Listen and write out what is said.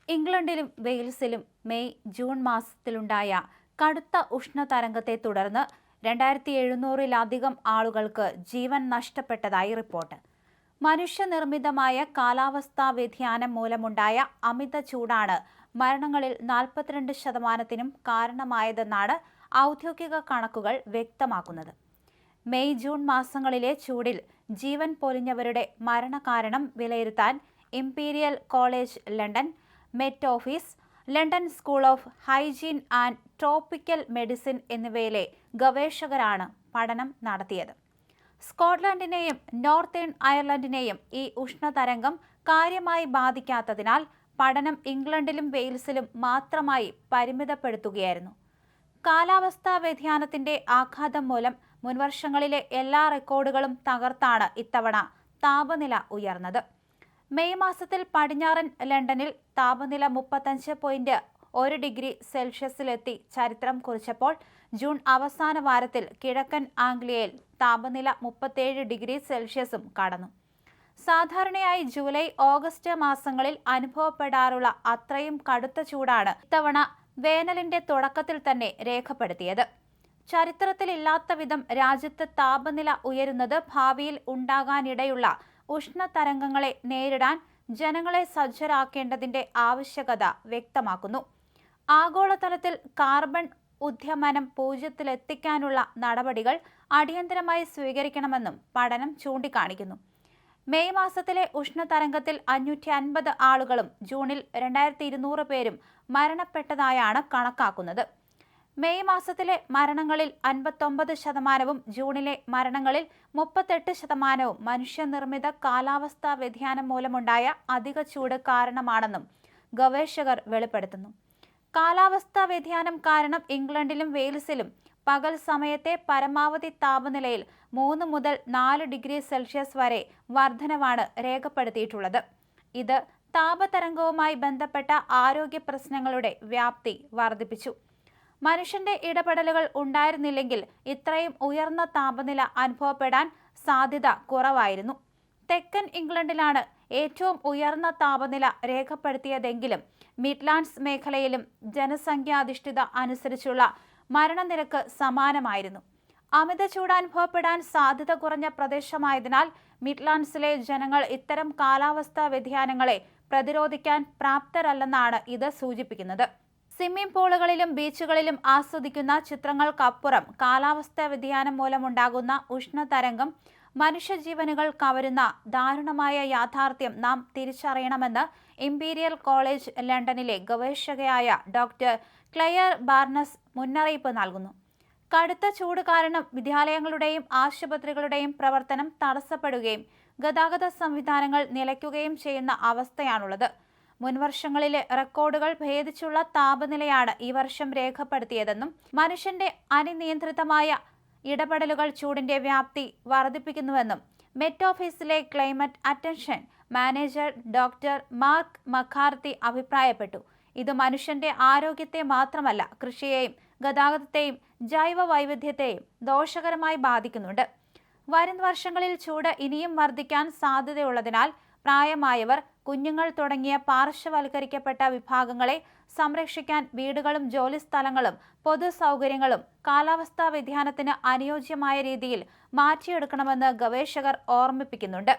ഇംഗ്ലണ്ടിലും വെയിൽസിലും May June മാസത്തിലുണ്ടായ കടുത്ത ഉഷ്ണതരംഗത്തെ തുടർന്ന് 2700-ലധികം ആളുകൾക്ക് ജീവൻ നഷ്ടപ്പെട്ടതായി റിപ്പോർട്ട്. മനുഷ്യനിർമ്മിതമായ കാലാവസ്ഥാ വ്യതിയാനം മൂലമുണ്ടായ അമിത ചൂടാണ് മരണങ്ങളിൽ 42%-നും കാരണമായതെന്നാണ് ഔദ്യോഗിക കണക്കുകൾ വ്യക്തമാക്കുന്നത്. മെയ്-ജൂൺ മാസങ്ങളിലെ ചൂടിൽ ജീവൻ പൊലിഞ്ഞവരുടെ മരണകാരണം വിലയിരുത്താൻ imperial college London, met office, London school of hygiene and tropical medicine എന്നിവയിലെ ഗവേഷകരാണ് പഠനം നടത്തിയത്. സ്കോട്ട്ലൻഡിനെയും നോർത്തേൺ അയർലൻഡിനെയും ഈ ഉഷ്ണതരംഗം കാര്യമായി ബാധിക്കാത്തതിനാൽ പഠനം ഇംഗ്ലണ്ടിലും വെയിൽസിലും മാത്രമായി പരിമിതപ്പെടുത്തുകയായിരുന്നു. കാലാവസ്ഥാ വ്യതിയാനത്തിന്റെ ആഘാതം മൂലം മുൻവർഷങ്ങളിലെ എല്ലാ റെക്കോർഡുകളും തകർത്താണ് ഇത്തവണ താപനില ഉയർന്നത്. മെയ് മാസത്തിൽ പടിഞ്ഞാറൻ ലണ്ടനിൽ താപനില 35.1 ഡിഗ്രി സെൽഷ്യസിലെത്തി ചരിത്രം കുറിച്ചപ്പോൾ ജൂൺ അവസാന വാരത്തിൽ കിഴക്കൻ ആംഗ്ലിയയിൽ താപനില 37 ഡിഗ്രി സെൽഷ്യസും കടന്നു. സാധാരണയായി ജൂലൈ, ഓഗസ്റ്റ് മാസങ്ങളിൽ അനുഭവപ്പെടാറുള്ള അത്രയും കടുത്ത ചൂടാണ് ഇത്തവണ വേനലിന്റെ തുടക്കത്തിൽ തന്നെ രേഖപ്പെടുത്തിയത്. ചരിത്രത്തിലില്ലാത്ത വിധം രാജ്യത്ത് താപനില ഉയരുന്നത് ഭാവിയിൽ ഉണ്ടാകാനിടയുള്ള ഉഷ്ണതരംഗങ്ങളെ നേരിടാൻ ജനങ്ങളെ സജ്ജരാക്കേണ്ടതിന്റെ ആവശ്യകത വ്യക്തമാക്കുന്നു. ആഗോളതലത്തിൽ കാർബൺ ഉദ്വമനം പൂജ്യത്തിലെത്തിക്കാനുള്ള നടപടികൾ അടിയന്തരമായി സ്വീകരിക്കണമെന്നും പഠനം ചൂണ്ടിക്കാണിക്കുന്നു. മെയ് മാസത്തിലെ ഉഷ്ണതരംഗത്തിൽ 550 ആളുകളും ജൂണിൽ 2200 പേരും മരണപ്പെട്ടതായാണ് കണക്കാക്കുന്നത്. മെയ് മാസത്തിലെ മരണങ്ങളിൽ 59%-വും ജൂണിലെ മരണങ്ങളിൽ 38%-വും മനുഷ്യനിർമ്മിത കാലാവസ്ഥാ വ്യതിയാനം മൂലമുണ്ടായ അധിക ചൂട് കാരണമാണെന്നും ഗവേഷകർ വെളിപ്പെടുത്തുന്നു. കാലാവസ്ഥാ വ്യതിയാനം കാരണം ഇംഗ്ലണ്ടിലും വെയിൽസിലും പകൽ സമയത്തെ പരമാവധി താപനിലയിൽ 3 മുതൽ 4 ഡിഗ്രി സെൽഷ്യസ് വരെ വർധനവാണ് രേഖപ്പെടുത്തിയിട്ടുള്ളത്. ഇത് താപതരംഗവുമായി ബന്ധപ്പെട്ട ആരോഗ്യ പ്രശ്നങ്ങളുടെ വ്യാപ്തി വർദ്ധിപ്പിച്ചു. മനുഷ്യന്റെ ഇടപെടലുകൾ ഉണ്ടായിരുന്നില്ലെങ്കിൽ ഇത്രയും ഉയർന്ന താപനില അനുഭവപ്പെടാൻ സാധ്യത കുറവായിരുന്നു. തെക്കൻ ഇംഗ്ലണ്ടിലാണ് ഏറ്റവും ഉയർന്ന താപനില രേഖപ്പെടുത്തിയതെങ്കിലും മിഡ്ലാൻഡ്സ് മേഖലയിലും ജനസംഖ്യാധിഷ്ഠിത അനുസരിച്ചുള്ള മരണനിരക്ക് സമാനമായിരുന്നു. അമിത ചൂട് അനുഭവപ്പെടാൻ സാധ്യത കുറഞ്ഞ പ്രദേശമായതിനാൽ മിഡ്ലാൻഡ്സിലെ ജനങ്ങൾ ഇത്തരം കാലാവസ്ഥാ വ്യതിയാനങ്ങളെ പ്രതിരോധിക്കാൻ പ്രാപ്തരല്ലെന്നാണ് ഇത് സൂചിപ്പിക്കുന്നത്. സ്വിമ്മിംഗ് പൂളുകളിലും ബീച്ചുകളിലും ആസ്വദിക്കുന്ന ചിത്രങ്ങൾക്കപ്പുറം കാലാവസ്ഥാ വ്യതിയാനം മൂലമുണ്ടാകുന്ന ഉഷ്ണതരംഗം മനുഷ്യജീവനുകൾ കവരുന്ന ദാരുണമായ യാഥാർത്ഥ്യം നാം തിരിച്ചറിയണമെന്ന് ഇംപീരിയൽ കോളേജ് ലണ്ടനിലെ ഗവേഷകയായ ഡോക്ടർ ക്ലെയർ ബാർണസ് മുന്നറിയിപ്പ് നൽകുന്നു. കടുത്ത ചൂട് കാരണം വിദ്യാലയങ്ങളുടെയും ആശുപത്രികളുടെയും പ്രവർത്തനം തടസ്സപ്പെടുകയും ഗതാഗത സംവിധാനങ്ങൾ നിലയ്ക്കുകയും ചെയ്യുന്ന അവസ്ഥയാണുള്ളത്. മുൻവർഷങ്ങളിലെ റെക്കോർഡുകൾ ഭേദിച്ചുള്ള താപനിലയാണ് ഈ വർഷം രേഖപ്പെടുത്തിയതെന്നും മനുഷ്യന്റെ അനിയന്ത്രിതമായ ഇടപെടലുകൾ ചൂടിന്റെ വ്യാപ്തി വർദ്ധിപ്പിക്കുന്നുവെന്നും മെറ്റ് ഓഫീസിലെ climate attention manager doctor mark McCarthy അഭിപ്രായപ്പെട്ടു. ഇത് മനുഷ്യന്റെ ആരോഗ്യത്തെ മാത്രമല്ല, കൃഷിയെയും ഗതാഗതത്തെയും ജൈവ വൈവിധ്യത്തെയും ദോഷകരമായി ബാധിക്കുന്നുണ്ട്. വരും വർഷങ്ങളിൽ ചൂട് ഇനിയും വർദ്ധിക്കാൻ സാധ്യതയുള്ളതിനാൽ പ്രായമായവർ, കുഞ്ഞുങ്ങൾ തുടങ്ങിയ പാർശ്വവൽക്കരിക്കപ്പെട്ട വിഭാഗങ്ങളെ സംരക്ഷിക്കാൻ വീടുകളും ജോലിസ്ഥലങ്ങളും പൊതു സൗകര്യങ്ങളും കാലാവസ്ഥാ വ്യതിയാനത്തിന് അനുയോജ്യമായ രീതിയിൽ മാറ്റിയെടുക്കണമെന്ന് ഗവേഷകർ ഓർമ്മിപ്പിക്കുന്നുണ്ട്.